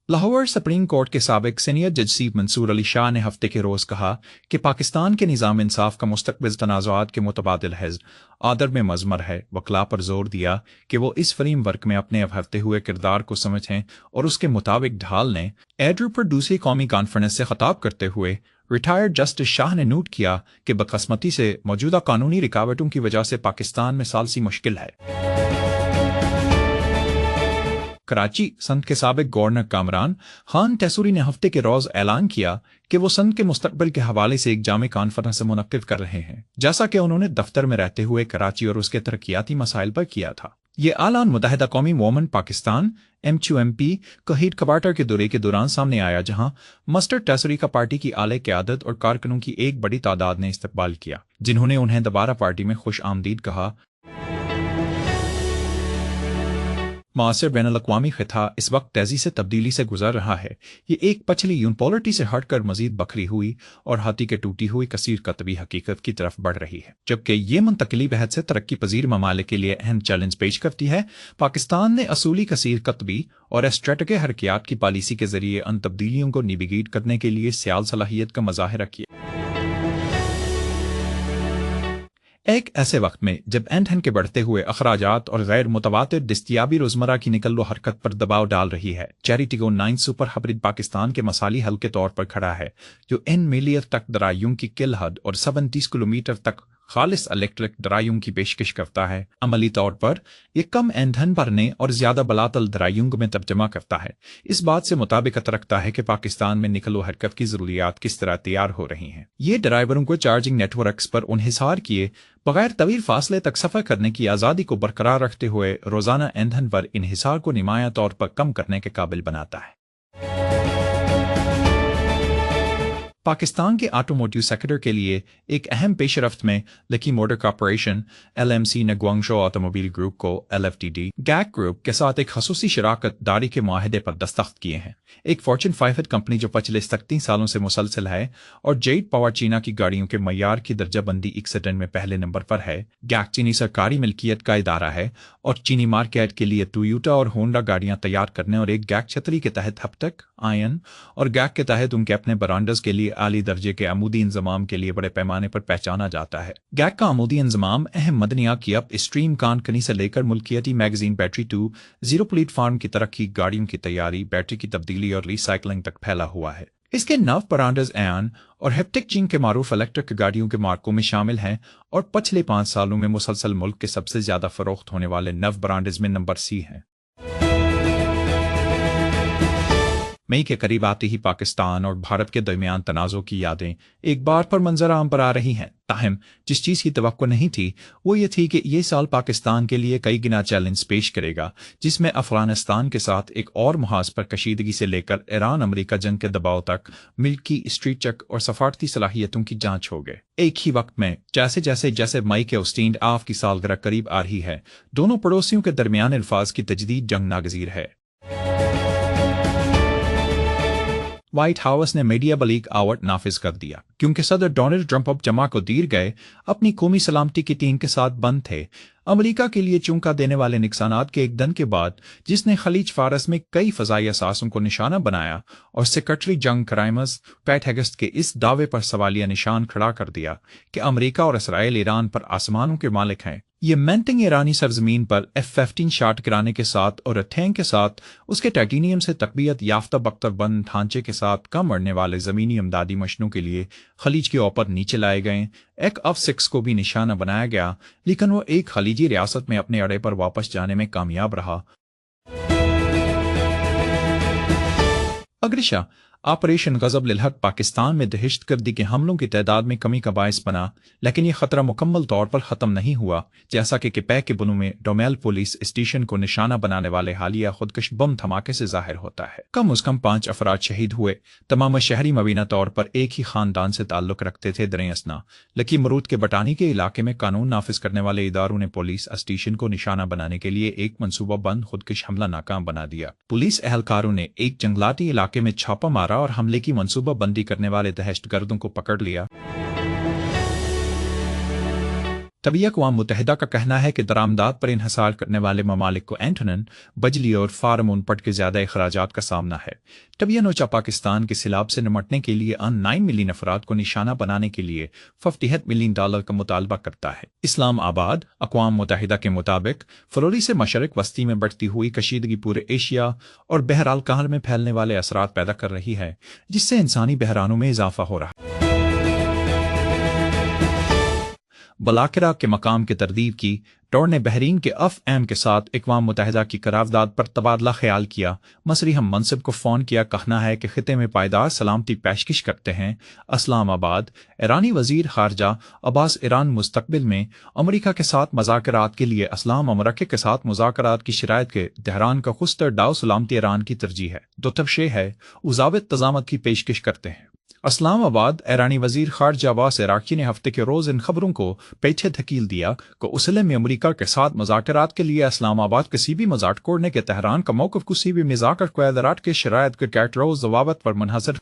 Lahore supreme court के साबिक senior जज सी मंसूर अली शाह ने हफ्ते के रोज़ कहा कि पाकिस्तान के निज़ाम इंसाफ का मुस्तक़बिल तनाज़ुआत के मुतबादिल है, आदर में मज़मर है। वकला पर जोर दिया कि वो इस फ्रेम वर्क में अपने अबहरते हुए किरदार को समझें और उसके मुताबिक ढाल लें। एड्रू पर दूसरी कौमी कॉन्फ्रेंस से खिताब करते हुए रिटायर्ड जस्टिस शाह ने नोट किया कि बदकिस्मती से मौजूदा कानूनी रुकावटों की वजह से पाकिस्तान में सालसी मुश्किल है। कराची संध के साबिक गवर्नर कामरान खान तैसूरी ने हफ्ते के रोज ऐलान किया कि वो संध के मुस्तकबिल के हवाले से एक जामे कॉन्फ्रेंस मुनक्किद कर रहे हैं, जैसा कि उन्होंने दफ्तर में रहते हुए कराची और उसके तरक्याती मसाइल पर किया था। ये ऐलान मुत्तहिदा कौमी मोमेंट पाकिस्तान MQMP कहीर क्वार्टर के दौरे के दौरान सामने आया, जहां मस्टर तैसूरी का पार्टी की आले क़यादत और कारकुनों की एक बड़ी तादाद ने इस्तकबाल किया, जिन्होंने उन्हें दोबारा पार्टी में खुश आमदीद कहा। मासर बैनुल-अक़वामी ख़िता इस वक्त तेज़ी से तब्दीली से गुजर रहा है। ये एक पछली यूनिपोलरिटी से हटकर मज़ीद बखरी हुई और हाथी के टूटी हुई कसीर कतबी हकीकत की तरफ बढ़ रही है। जबकि ये मुंतकिली बहत से तरक्की पजीर ममालिक के लिए अहम चैलेंज पेश करती है। पाकिस्तान ने असूली कसीर कतबी और स्ट्रेटजिक हरकियात की पॉलिसी के जरिए उन तब्दीलियों को नेविगेट करने के लिए सियाल सलाहियत का मुज़ाहिरा किया। एक ऐसे वक्त में जब ईंधन के बढ़ते हुए अखराजात और गैर मुतवातिर दस्तयाबी रोजमर्रा की निकलो हरकत पर दबाव डाल रही है, चैरिटी 9 सुपर हाइब्रिड पाकिस्तान के मसाली हल के तौर पर खड़ा है, जो इन मिलियन तक दरायूं की किल हद और 37 किलोमीटर तक खालिस इलेक्ट्रिक दरायूं की पेशकश करता है। अमली तौर पर यह कम ईंधन भरने और ज्यादा बलातल दरायूं में तर्जमा करता है। इस बात से मुताबिकत रखता है कि पाकिस्तान में निकलो हरकत की जरूरियात किस तरह तैयार हो रही हैं। ये ड्राइवरों को चार्जिंग नेटवर्क्स पर उन्हिसार किए बगैर तवील फासले तक सफर करने की आज़ादी को बरकरार रखते हुए रोजाना ईंधन पर इन्हिसार को नुमाया तौर पर कम करने के काबिल बनाता है। पाकिस्तान के ऑटोमोटिव सेक्टर के लिए एक अहम पेशरफ्त में लकी मोटर कॉर्पोरेशन LMC ने ग्वांगझो ऑटोमोबाइल ग्रुप को LFTD गैक ग्रुप के साथ एक खसूसी शराकत दारी के मुआहदे पर दस्तखत किए हैं। एक फॉर्च्यून 500 कंपनी जो पिछले 37 सालों से मुसलसल है और जेट पावर चीना की गाड़ियों के मयार की दर्जाबंदी इक्सटन में पहले नंबर पर है। गैक चीनी सरकारी मिल्कियत का इदारा है और चीनी मार्केट के लिए टोयोटा और होंडा गाड़ियां तैयार करने और एक गैक छतरी के तहत हप्तक आयन और गैक के तहत उनके अपने ब्रांडर्स के लिए आली दर्जे के अमूदी इंजमाम के लिए बड़े पैमाने पर पहचाना जाता है। गैक का अमूदी इंजमाम अहम मदनियात की अप स्ट्रीम कॉन्कनी से लेकर मुल्कियती magazine battery to zero platform की तरक्की, गाड़ियों की तैयारी, बैटरी की तब्दीली और रिसाइकलिंग तक फैला हुआ है। इसके नव ब्रांडर्स एन और हेप्टिक चीन के मारूफ इलेक्ट्रिक गाड़ियों के मार्कों में शामिल हैं और पिछले 5 सालों में मुसलसल मुल्क के सबसे ज्यादा फरोख्त होने वाले नव ब्रांडर्स में नंबर C हैं। मई के करीब आते ही पाकिस्तान और भारत के दरमियान तनाज़ों की यादें एक बार पर मंजर आम पर आ रही हैं। ताहम जिस चीज़ की तवक्को नहीं थी वो ये थी कि ये साल पाकिस्तान के लिए कई गिना चैलेंज पेश करेगा, जिसमें अफगानिस्तान के साथ एक और मुहाज पर कशीदगी से लेकर ईरान अमरीका जंग के दबाव तक मिल्की स्ट्रीट चेक और सफारती सलाहियतों की जांच हो गए। एक ही वक्त में जैसे मई के स्टैंड ऑफ की सालगिरह करीब आ रही है, दोनों पड़ोसियों के दरमियान अल्फाज की तजदीद जंग नागजीर है। व्हाइट हाउस ने मीडिया बलीग आवर्ट नाफिज कर दिया क्योंकि सदर डोनाल्ड ट्रंप अब जमा को दीर गए अपनी कौमी सलामती की टीम के साथ बंद थे। अमरीका के लिए चौंका देने वाले नुकसानात के एक दिन के बाद जिसने खलीज फारस में कई फजाई असासों को निशाना बनाया और सेक्रेटरी जंग क्राइमस पैट हेगेस्ट के इस दावे पर सवालिया निशान खड़ा कर दिया कि अमरीका और इसराइल ईरान पर आसमानों के मालिक हैं। ये मेंटिंग ईरानी सरजमीन पर F-15 शाट गिराने के साथ और अथेंग के साथ उसके टाइटेनियम से तकबीयत याफ्ता बख्तर बंद ढांचे के साथ कम मरने वाले जमीनी इमदादी मशनों के लिए खलीज के ऊपर नीचे लाए गए। एक F-6 को भी निशाना बनाया गया, लेकिन वो एक खलीजी रियासत में अपने अड़े पर वापस जाने में कामयाब रहा। अग्रिशा ऑपरेशन गजब लिलहक पाकिस्तान में दहशतगर्दी के हमलों की तादाद में कमी का बायस बना, लेकिन यह खतरा मुकम्मल तौर पर खत्म नहीं हुआ, जैसा कि पैक के बुनों में डोमेल पुलिस स्टेशन को निशाना बनाने वाले हालिया खुदकश बम धमाके से जाहिर होता है। कम अज कम 5 अफराद शहीद हुए। तमाम शहरी मबीना तौर पर एक ही खानदान से ताल्लुक रखते थे। दरेसना लकी मरूद के बटानी के इलाके में कानून नाफिज करने वाले इदारों ने पुलिस स्टेशन को निशाना बनाने के लिए एक मनसूबा बंद खुदकश हमला नाकाम बना दिया। पुलिस एहलकारों ने एक जंगलाती इलाके में छापा मारा और हमले की मंसूबा बंदी करने वाले दहशतगर्दों को पकड़ लिया। तभी अक़वाम मुत्तहिदा का कहना है कि दरामदात पर इन्हसार करने वाले ममालिक को एंटोनन, बजली और फार्म उनपट के ज़्यादा अखराजात का सामना है। तभी अनोचा पाकिस्तान के सैलाब से निमटने के लिए 9 मिलियन अफराद को निशाना बनाने के लिए $58 मिलियन का मुतालबा करता है। इस्लाम आबाद अक़वाम मुत्तहिदा के मुताबिक फरवरी से मशरक़ वस्ती में बढ़ती हुई कशीदगी पूरे एशिया और बहराल कहर में फैलने वाले असरात पैदा कर रही है, जिससे इंसानी बहरानों में इजाफा हो रहा है। बलाकिरा के मकाम के तरदीद की टोर ने बहरीन के एम के साथ अक़वाम मुत्तहिदा की करारदाद पर तबादला ख्याल किया। मसरी हम मनसब को फ़ोन किया, कहना है कि ख़िते में पायदार सलामती पेशकश करते हैं। इस्लामाबाद ईरानी वज़ीर ख़ारजा अब्बास ईरान मुस्तक़बिल में अमरीका के साथ मुज़ाकरात के लिए इस्लाम अमरीका के साथ मुज़ाकरात की शराइत के तेहरान का खुस्तर डाव सलामती ईरान की तरजीह है। दो तबशे है उज़ावित तज़ामत की पेशकश करते हैं। इस्लामाबाद ईरानी वज़ीर ख़ारजा अब्बास इराक़ी ने हफ्ते के रोज़ इन खबरों को पीछे धकेल दिया कि उसले में अमरीका के साथ मुज़ाकरात के लिए इस्लामाबाद किसी भी मज़ाक कोड़ने के तेहरान का मौक़िफ़ किसी भी मुज़ाकर क़यादत के शराइत के कैटरोज़ ज़वाबत पर मुनहसर